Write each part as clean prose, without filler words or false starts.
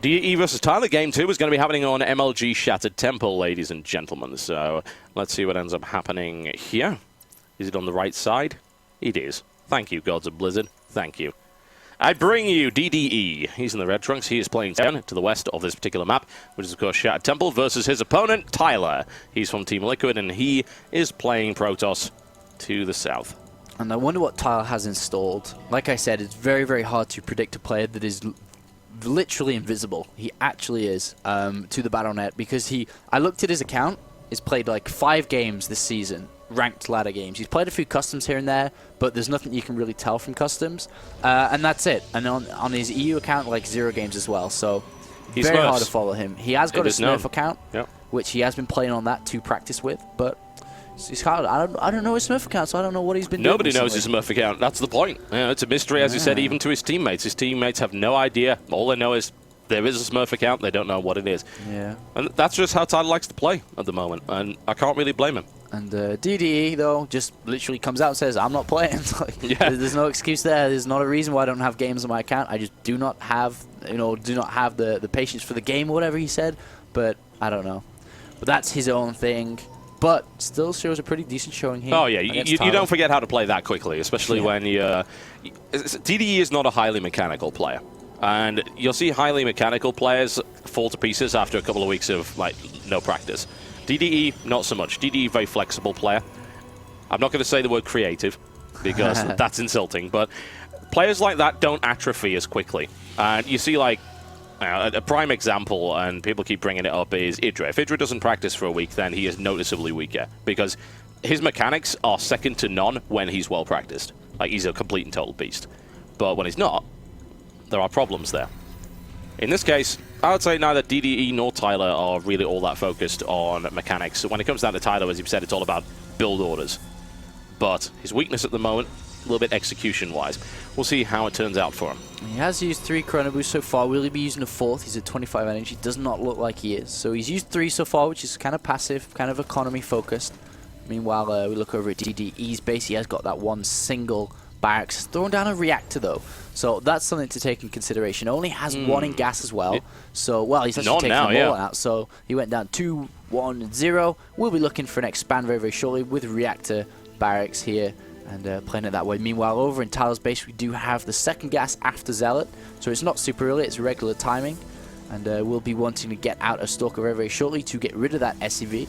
DDE versus Tyler Game 2 is going to be happening on MLG Shattered Temple, ladies and gentlemen. So let's see what ends up happening here. Is it on the right side? It is. Thank you, Gods of Blizzard. Thank you. I bring you DDE. He's in the red trunks. He is playing down to the west of this particular map, which is, of course, Shattered Temple versus his opponent, Tyler. He's from Team Liquid, and he is playing Protoss to the south. And I wonder what Tyler has installed. Like I said, it's very, very hard to predict a player that is literally invisible. He actually is to the Battle.net because I looked at his account. He's played like 5 games this season. Ranked ladder games. He's played a few customs here and there, but there's nothing you can really tell from customs, and that's it. And on his EU account, like 0 games as well, so he's very hard to follow him. He has got a Smurf account, which he has been playing on that to practice with, but it's hard. I don't know his Smurf account, so I don't know what he's been doing. Nobody knows his Smurf account. That's the point. It's a mystery, as you said, even to his teammates. His teammates have no idea. All they know is there is a Smurf account. They don't know what it is. Yeah. And that's just how Tyler likes to play at the moment, and I can't really blame him. And DDE, though, just literally comes out and says, I'm not playing. There's no excuse there. There's not a reason why I don't have games on my account. I just do not have, the patience for the game or whatever he said. But I don't know. But that's his own thing. But still shows a pretty decent showing here. Oh, yeah. You don't forget how to play that quickly, especially when you... DDE is not a highly mechanical player. And you'll see highly mechanical players fall to pieces after a couple of weeks of, no practice. DDE, not so much. DDE, very flexible player. I'm not going to say the word creative, because that's insulting, but players like that don't atrophy as quickly. And you see, a prime example, and people keep bringing it up, is Idra. If Idra doesn't practice for a week, then he is noticeably weaker, because his mechanics are second to none when he's well practiced. He's a complete and total beast. But when he's not, there are problems there. In this case, I would say neither DDE nor Tyler are really all that focused on mechanics. When it comes down to Tyler, as you've said, it's all about build orders. But his weakness at the moment, a little bit execution-wise. We'll see how it turns out for him. He has used 3 Chrono Boosts so far. Will he be using a 4th? He's at 25 energy. Does not look like he is. So he's used 3 so far, which is kind of passive, kind of economy-focused. Meanwhile, we look over at DDE's base. He has got that one single barracks. Throwing down a reactor, though. So that's something to take in consideration. Only has 1 in gas as well. So, he's actually taking them all out. So he went down 2, 1, 0. We'll be looking for an expand very, very shortly with reactor barracks here and playing it that way. Meanwhile, over in Tyler's base, we do have the 2nd gas after Zealot. So it's not super early, it's regular timing. And we'll be wanting to get out a Stalker very, very shortly to get rid of that SCV.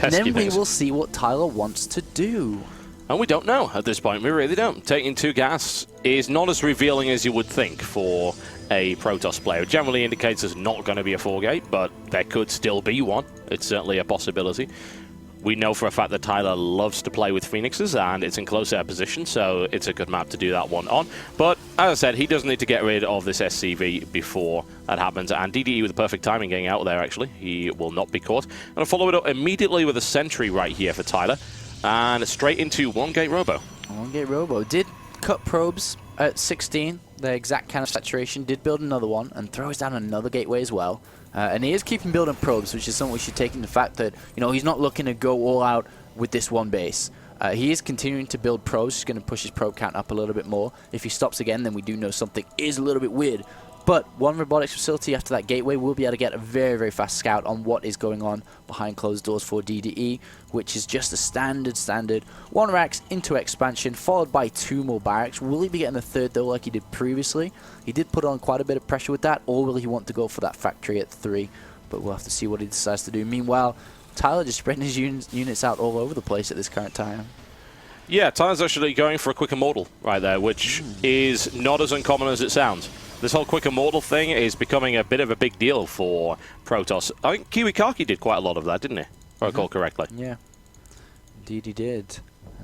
And then we will see what Tyler wants to do. And we don't know at this point. We really don't. Taking 2 gas is not as revealing as you would think for a Protoss player. It generally indicates there's not going to be a 4-gate, but there could still be one. It's certainly a possibility. We know for a fact that Tyler loves to play with Phoenixes, and it's in close air position, so it's a good map to do that one on. But, as I said, he does need to get rid of this SCV before that happens, and DDE with the perfect timing getting out there, actually. He will not be caught. And I'll follow it up immediately with a sentry right here for Tyler. And straight into 1-gate Robo. 1-gate Robo. Did cut probes at 16, the exact kind of saturation. Did build another one and throws down another gateway as well. And he is keeping building probes, which is something we should take into the fact that, he's not looking to go all out with this one base. He is continuing to build probes. He's going to push his probe count up a little bit more. If he stops again, then we do know something is a little bit weird. But one robotics facility after that gateway will be able to get a very, very fast scout on what is going on behind closed doors for DDE, which is just a standard 1 racks into expansion, followed by 2 more barracks. Will he be getting the 3rd, though, like he did previously? He did put on quite a bit of pressure with that, or will he want to go for that factory at 3? But we'll have to see what he decides to do. Meanwhile, Tyler just spreading his units out all over the place at this current time. Yeah, Tyler's actually going for a quick immortal right there, which is not as uncommon as it sounds. This whole quick immortal thing is becoming a bit of a big deal for Protoss. I think Kiwikaki did quite a lot of that, didn't he? If I recall correctly. Yeah, indeed he did.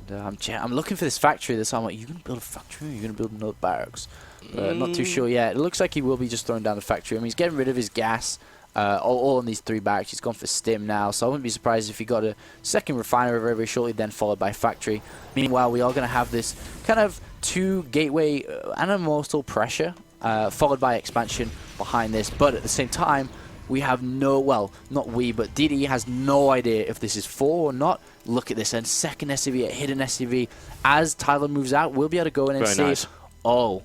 And I'm looking for this factory this time. I'm like, you going to build a factory or are you going to build another barracks? Not too sure yet. It looks like he will be just throwing down the factory. I mean, he's getting rid of his gas. All in these 3 barracks. He's gone for stim now, so I wouldn't be surprised if he got a 2nd refinery very, very shortly, then followed by factory. Meanwhile, we are going to have this kind of 2 gateway and immortal pressure, followed by expansion behind this. But at the same time, we have not we, but DDE has no idea if this is 4 or not. Look at this, and 2nd SCV, a hidden SCV. As Tyler moves out, we'll be able to go in and see. Nice. Oh,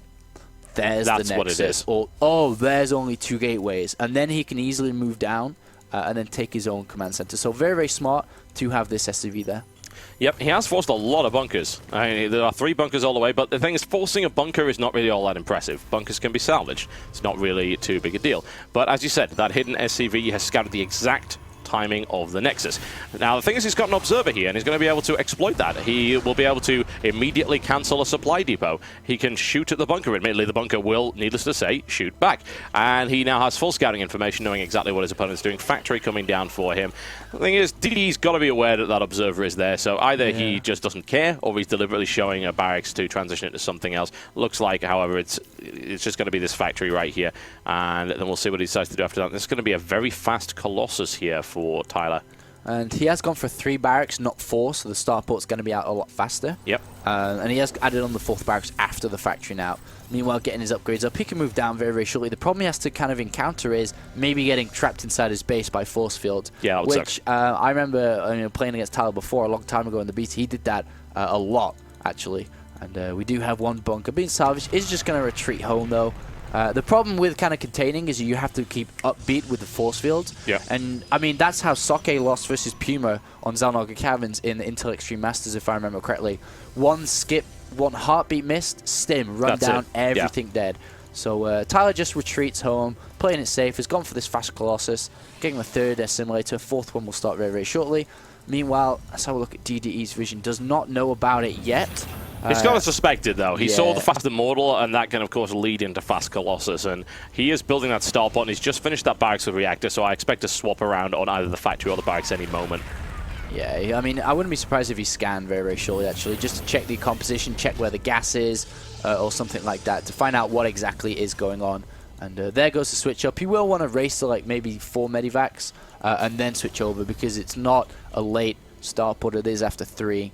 there's the Nexus. What it is. Or, oh, there's only 2 gateways. And then he can easily move down and then take his own command center. So very, very smart to have this SCV there. Yep, he has forced a lot of bunkers. I mean, there are 3 bunkers all the way, but the thing is, forcing a bunker is not really all that impressive. Bunkers can be salvaged. It's not really too big a deal. But as you said, that hidden SCV has scouted the exact timing of the Nexus. Now, the thing is, he's got an observer here, and he's going to be able to exploit that. He will be able to immediately cancel a supply depot. He can shoot at the bunker. Admittedly, the bunker will, needless to say, shoot back. And he now has full scouting information, knowing exactly what his opponent's doing. Factory coming down for him. The thing is, DDE's got to be aware that that observer is there, so either he just doesn't care, or he's deliberately showing a barracks to transition it to something else. Looks like, however, it's just going to be this factory right here, and then we'll see what he decides to do after that. This is going to be a very fast Colossus here for Tyler. And he has gone for 3 barracks, not 4, so the starport's going to be out a lot faster. Yep. And he has added on the 4th barracks after the factory now. Meanwhile, getting his upgrades up, he can move down very, very shortly. The problem he has to kind of encounter is maybe getting trapped inside his base by force fields. Yeah, which I remember playing against Tyler before a long time ago in the beta. He did that a lot, actually. And we do have 1 bunker being salvaged. Is just going to retreat home, though. The problem with kind of containing is you have to keep upbeat with the force fields. Yeah. And, I mean, that's how Soke lost versus Puma on Xalnaga Caverns in the Intel Extreme Masters, if I remember correctly. 1 skip, 1 heartbeat missed, stim, run That's down, it. everything dead. So Tyler just retreats home, playing it safe, has gone for this fast Colossus, getting a 3rd assimilator, 4th one will start very, very shortly. Meanwhile, let's have a look at DDE's vision. Does not know about it yet. He's got to suspect it, though. He saw the Fast Immortal, and that can, of course, lead into Fast Colossus. And he is building that starport, and he's just finished that barracks with reactor, so I expect to swap around on either the factory or the barracks any moment. Yeah, I mean, I wouldn't be surprised if he scanned very, very shortly, actually, just to check the composition, check where the gas is, or something like that, to find out what exactly is going on. And there goes the switch up. He will want to race to, like, maybe 4 medivacs, and then switch over, because it's not a late starport, it is after 3.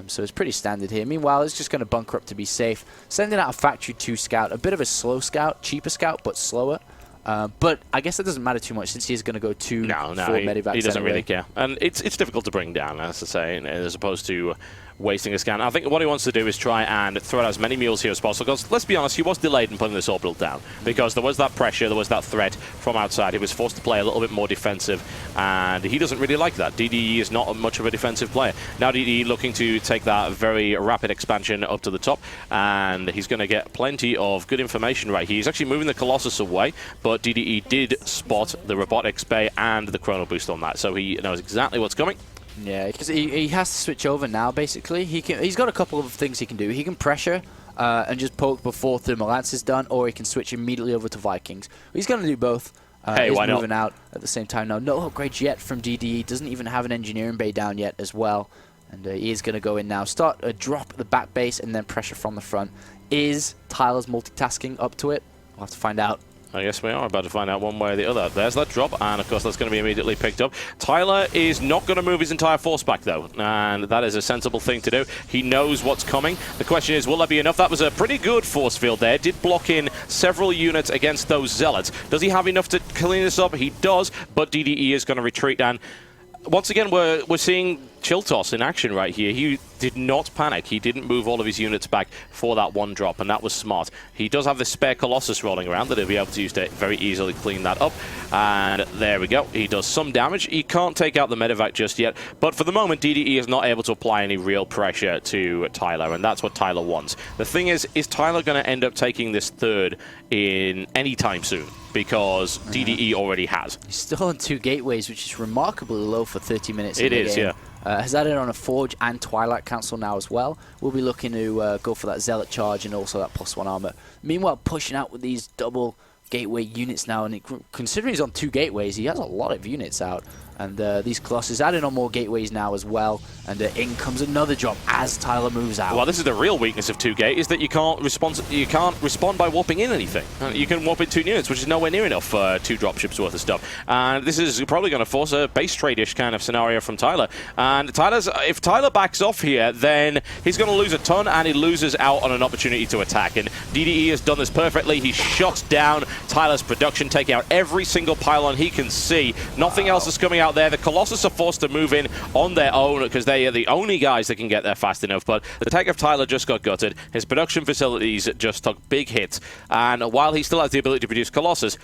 So it's pretty standard here. Meanwhile, it's just going to bunker up to be safe. Sending out a Factory 2 scout. A bit of a slow scout. Cheaper scout, but slower. But I guess that doesn't matter too much since he's going to go 2 4 medivacs he doesn't anyway. really care. And it's difficult to bring down, as I say, as opposed to wasting a scan. I think what he wants to do is try and throw out as many mules here as possible, because let's be honest, he was delayed in putting this orbital down, because there was that pressure, there was that threat from outside. He was forced to play a little bit more defensive, and he doesn't really like that. DDE is not much of a defensive player. Now DDE looking to take that very rapid expansion up to the top, and he's going to get plenty of good information right here. He's actually moving the Colossus away, but DDE did spot the robotics bay and the chrono boost on that, so he knows exactly what's coming. Yeah, because he has to switch over now, basically. He's got a couple of things he can do. He can pressure and just poke before Thermal Lance is done, or he can switch immediately over to Vikings. He's going to do both. Hey, he's why not? moving out at the same time now. No upgrades yet from DDE. Doesn't even have an engineering bay down yet as well. And he is going to go in now. Start a drop at the back base and then pressure from the front. Is Tyler's multitasking up to it? We'll have to find out. I guess we are about to find out one way or the other. There's that drop, and of course that's going to be immediately picked up. Tyler is not going to move his entire force back, though, and that is a sensible thing to do. He knows what's coming. The question is, will that be enough? That was a pretty good force field there. Did block in several units against those zealots. Does he have enough to clean this up? He does, but DDE is going to retreat, and once again, we're seeing Chiltos in action right here. He did not panic. He didn't move all of his units back for that 1 drop, and that was smart. He does have the spare Colossus rolling around that he'll be able to use to very easily clean that up. And there we go. He does some damage. He can't take out the medevac just yet, but for the moment, DDE is not able to apply any real pressure to Tyler, and that's what Tyler wants. The thing is Tyler going to end up taking this 3rd in any time soon? Because DDE already has. He's still on 2 gateways, which is remarkably low for 30 minutes in the game. It is, yeah. Has added on a Forge and Twilight Council now as well. We'll be looking to go for that Zealot charge and also that +1 armor. Meanwhile, pushing out with these double gateway units now, and considering he's on 2 gateways, he has a lot of units out. And these Colossus adding on more gateways now as well. And in comes another drop as Tyler moves out. Well, this is the real weakness of 2-gate, is that you can't respond by warping in anything. You can warp in 2 units, which is nowhere near enough for 2 dropships worth of stuff. And this is probably going to force a base trade-ish kind of scenario from Tyler. And if Tyler backs off here, then he's going to lose a ton, and he loses out on an opportunity to attack. And DDE has done this perfectly. He shuts down Tyler's production, taking out every single pylon he can see. Nothing else is coming out out there. The Colossus are forced to move in on their own because they are the only guys that can get there fast enough. But the tech of Tyler just got gutted. His production facilities just took big hits. And while he still has the ability to produce Colossus,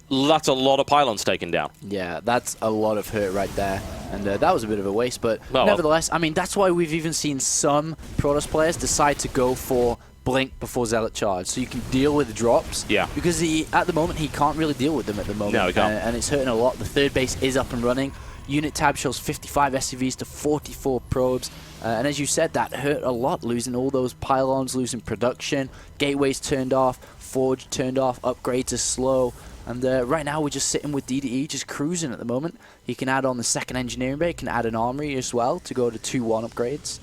that's a lot of pylons taken down. Yeah, that's a lot of hurt right there. And that was a bit of a waste. But nevertheless, I mean, that's why we've even seen some Protoss players decide to go for Blink before Zealot Charge, so you can deal with the drops. Yeah. Because at the moment, he can't really deal with them at the moment. No, he can't. And it's hurting a lot. The third base is up and running. Unit tab shows 55 SCVs to 44 probes. And as you said, that hurt a lot, losing all those pylons, losing production. Gateways turned off, Forge turned off, upgrades are slow. And right now we're just sitting with DDE, just cruising at the moment. He can add on the second engineering bay, can add an armory as well to go to 2-1 upgrades.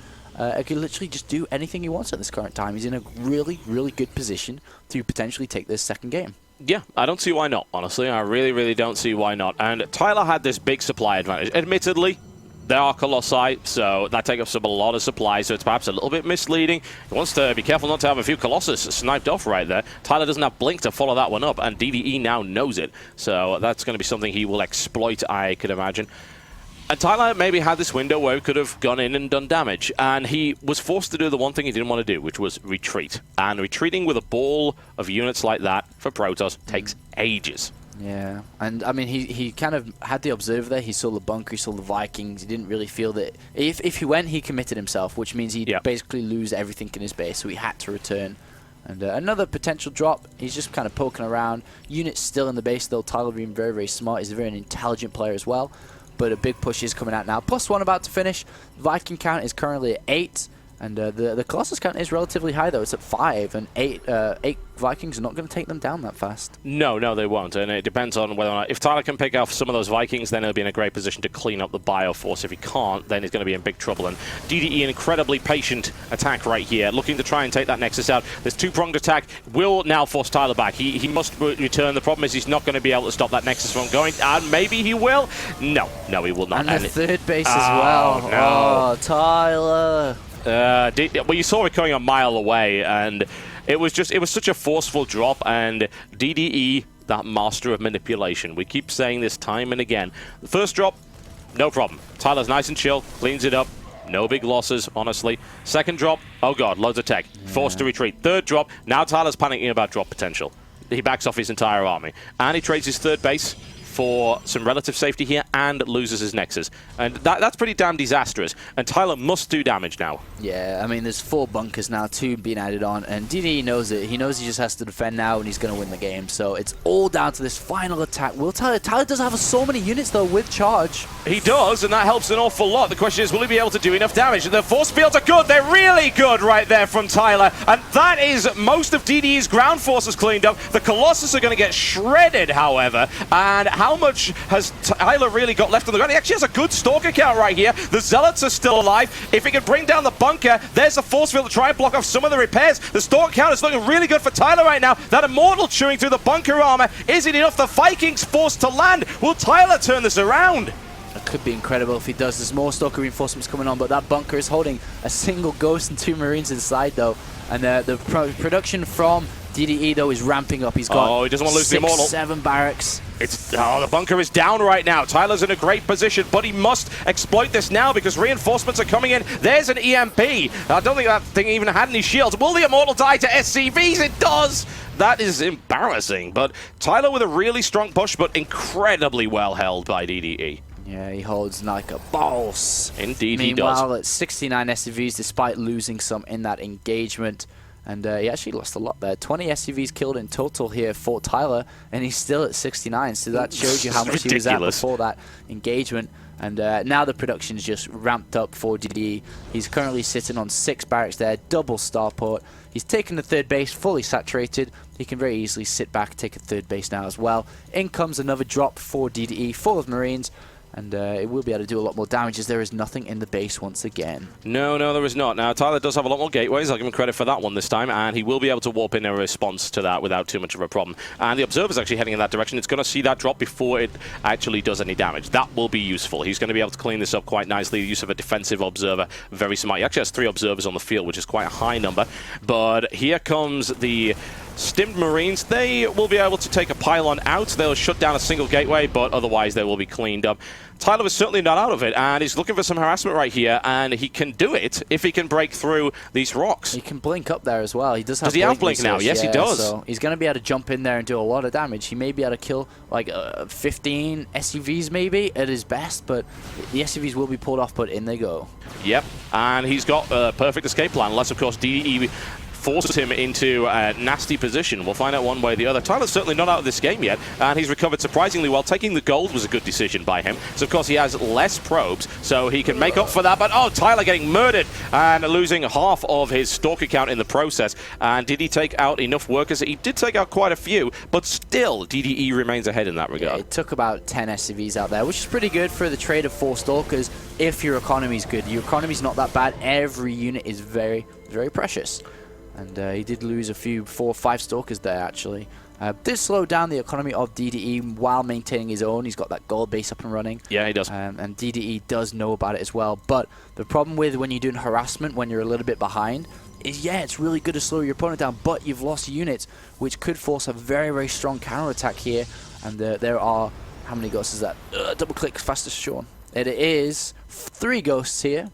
He can literally just do anything he wants at this current time. He's in a really, really good position to potentially take this second game. Yeah, I don't see why not, honestly. I really, really don't see why not. And Tyler had this big supply advantage. Admittedly, there are Colossi, so that takes up a lot of supply, so it's perhaps a little bit misleading. He wants to be careful not to have a few Colossus sniped off right there. Tyler doesn't have Blink to follow that one up, and DDE now knows it. So that's going to be something he will exploit, I could imagine. And Tyler maybe had this window where he could have gone in and done damage, and he was forced to do the one thing he didn't want to do, which was retreat. And retreating with a ball of units like that for Protoss takes ages. Yeah, and I mean, he kind of had the observer there. He saw the bunker, he saw the Vikings. He didn't really feel that if he went, he committed himself, which means he'd basically lose everything in his base, so he had to return. And another potential drop, he's just kind of poking around. Units still in the base, though. Tyler being very, very smart. He's a very intelligent player as well. But a big push is coming out now. +1 about to finish. Viking count is currently at 8. And the Colossus count is relatively high, though. It's at 5. And 8 Vikings are not going to take them down that fast. No, they won't. And it depends on whether or not... If Tyler can pick off some of those Vikings, then he'll be in a great position to clean up the Bioforce. If he can't, then he's going to be in big trouble. And DDE, an incredibly patient attack right here, looking to try and take that Nexus out. This two-pronged attack will now force Tyler back. He must return. The problem is he's not going to be able to stop that Nexus from going. And maybe he will. No, he will not. And the third base as well. No. Oh, Tyler. Well, you saw it going a mile away, and it was such a forceful drop, and DDE, that master of manipulation. We keep saying this time and again. The first drop, no problem. Tyler's nice and chill, cleans it up. No big losses, honestly. Second drop, oh god, loads of tech. Forced to retreat. Third drop, now Tyler's panicking about drop potential. He backs off his entire army. And he trades his third base for some relative safety here and loses his Nexus. And that's pretty damn disastrous. And Tyler must do damage now. Yeah, I mean, there's 4 bunkers now, 2 being added on, and DDE knows it. He knows he just has to defend now, and he's going to win the game. So it's all down to this final attack. Will Tyler does have so many units, though, with charge. He does, and that helps an awful lot. The question is, will he be able to do enough damage? The force fields are good. They're really good right there from Tyler. And that is most of DDE's ground forces cleaned up. The Colossus are going to get shredded, however. And how much has Tyler really got left on the ground? He actually has a good Stalker count right here. The Zealots are still alive. If he can bring down the bunker, there's a force field to try and block off some of the repairs. The Stalker count is looking really good for Tyler right now. That Immortal chewing through the bunker armor. Is it enough? The Vikings forced to land. Will Tyler turn this around? It could be incredible if he does. There's more Stalker reinforcements coming on, but that bunker is holding a single Ghost and 2 Marines inside, though. And the production from DDE, though, is ramping up. He's got he doesn't want to lose the Immortal. 7 barracks. The bunker is down right now. Tyler's in a great position, but he must exploit this now because reinforcements are coming in. There's an EMP. I don't think that thing even had any shields. Will the Immortal die to SCVs? It does. That is embarrassing. But Tyler with a really strong push, but incredibly well held by DDE. Yeah, he holds like a boss. Indeed, he does. Meanwhile, at 69 SCVs, despite losing some in that engagement. And he actually lost a lot there. 20 SCVs killed in total here for Tyler, and he's still at 69. So that shows you how much he was at before that engagement. And now the production's just ramped up for DDE. He's currently sitting on 6 barracks there, double starport. He's taken the third base, fully saturated. He can very easily sit back and take a third base now as well. In comes another drop for DDE, full of Marines. And it will be able to do a lot more damage as there is nothing in the base once again. No, there is not. Now, Tyler does have a lot more gateways. I'll give him credit for that one this time. And he will be able to warp in a response to that without too much of a problem. And the Observer's actually heading in that direction. It's going to see that drop before it actually does any damage. That will be useful. He's going to be able to clean this up quite nicely. The use of a defensive Observer, very smart. He actually has 3 Observers on the field, which is quite a high number. But here comes the Stimmed Marines, they will be able to take a pylon out. They'll shut down a single gateway, but otherwise they will be cleaned up. Tyler was certainly not out of it, and he's looking for some harassment right here, and he can do it if he can break through these rocks. He can blink up there as well. He does have blink now? Yes, yeah, he does. So he's going to be able to jump in there and do a lot of damage. He may be able to kill like 15 SUVs maybe at his best, but the SUVs will be pulled off, but in they go. Yep, and he's got a perfect escape plan, unless, of course, DDE forces him into a nasty position. We'll find out one way or the other. Tyler's certainly not out of this game yet, and he's recovered surprisingly well. Taking the gold was a good decision by him. So, of course, he has less probes, so he can make up for that. But, oh, Tyler getting murdered and losing half of his Stalker count in the process. And did he take out enough workers? He did take out quite a few, but still, DDE remains ahead in that regard. Yeah, it took about 10 SCVs out there, which is pretty good for the trade of 4 Stalkers if your economy's good. Your economy's not that bad. Every unit is very, very precious. And he did lose a few, 4 or 5 Stalkers there, actually. Did slow down the economy of DDE while maintaining his own. He's got that gold base up and running. Yeah, he does. And DDE does know about it as well. But the problem with when you're doing harassment, when you're a little bit behind, is, yeah, it's really good to slow your opponent down, but you've lost units, which could force a very, very strong counterattack here. And there are, how many ghosts is that? Double click fastest, Sean. It is 3 ghosts here.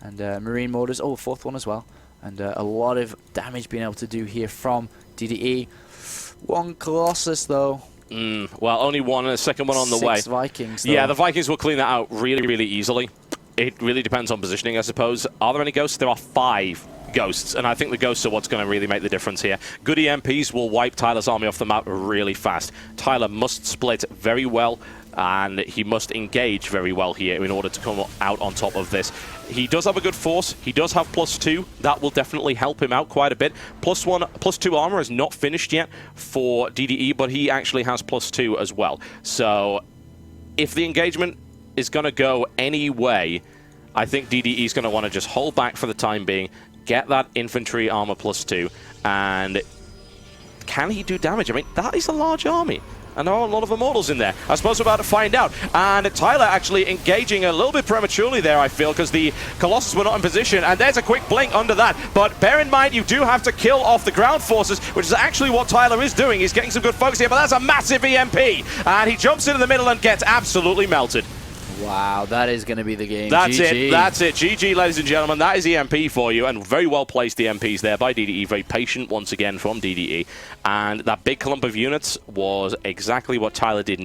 And Marine Mortars, oh, a 4th one as well. And a lot of damage being able to do here from DDE. 1 Colossus, though. Well, only one, and a second one on the way. 6 Vikings, though. Yeah, the Vikings will clean that out really, really easily. It really depends on positioning, I suppose. Are there any ghosts? There are 5 ghosts, and I think the ghosts are what's going to really make the difference here. Good EMPs will wipe Tyler's army off the map really fast. Tyler must split very well, and he must engage very well here in order to come out on top of this. He does have a good force. He does have +2. That will definitely help him out quite a bit. +1, +2 armor is not finished yet for DDE, but he actually has +2 as well. So if the engagement is going to go any way, I think DDE is going to want to just hold back for the time being, get that infantry armor +2, and can he do damage? I mean, that is a large army. And there are a lot of Immortals in there. I suppose we're about to find out. And Tyler actually engaging a little bit prematurely there, I feel, because the Colossus were not in position. And there's a quick blink under that. But bear in mind, you do have to kill off the ground forces, which is actually what Tyler is doing. He's getting some good focus here, but that's a massive EMP. And he jumps into the middle and gets absolutely melted. Wow, that is going to be the game. That's GG. it. That's it. GG, ladies and gentlemen. That is EMP for you, and very well placed EMPs there by DDE. Very patient once again from DDE. And that big clump of units was exactly what Tyler did